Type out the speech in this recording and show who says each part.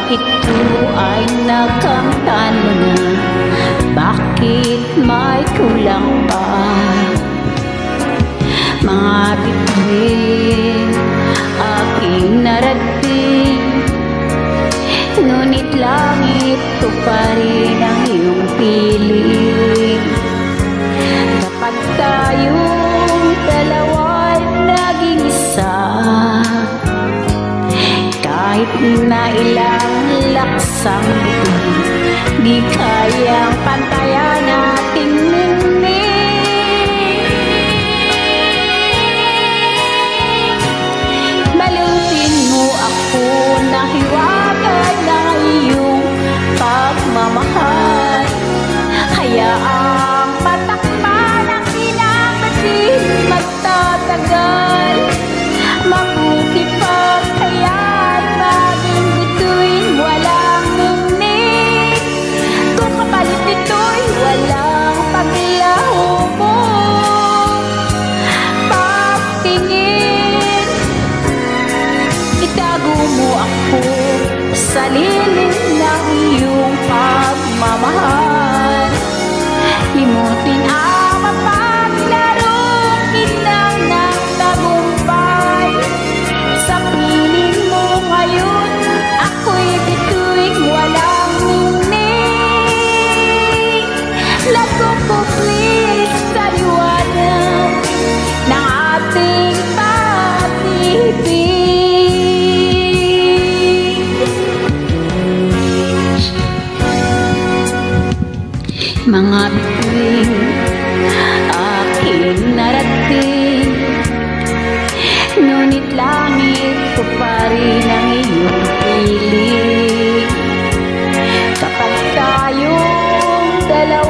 Speaker 1: ito ay nakamtan mo na? Bakit may kulang pa? Mga bituin aking narating, ngunit langit ko pa rin ang iyong piling. Kapag tayong dalawa'y naging isa, kahit na ilang laksang bituin, di kayang pantayan ating ningning. Balutin mo ako na hiwaga na iyong pagmamahal. Hayaang patakpan ang pinabatin magtatagal. Mabuti pa kaya'y maging bituin walang ningning, kung kapalit ito'y walang paglaho mo. Pagtingin, itago mo ako sa lilim ng iyong pagmamahal. Limutin ang mapaglarong kinang ng tagumpay. Sa piling mo ngayon, ako'y bituing walang ningning. Nagkukuplis sa liwanag ng ating pag-ibig. Mga bituin aking narating, ngunit langit ko pa rin ang iyong piling. Kapag tayong dalawa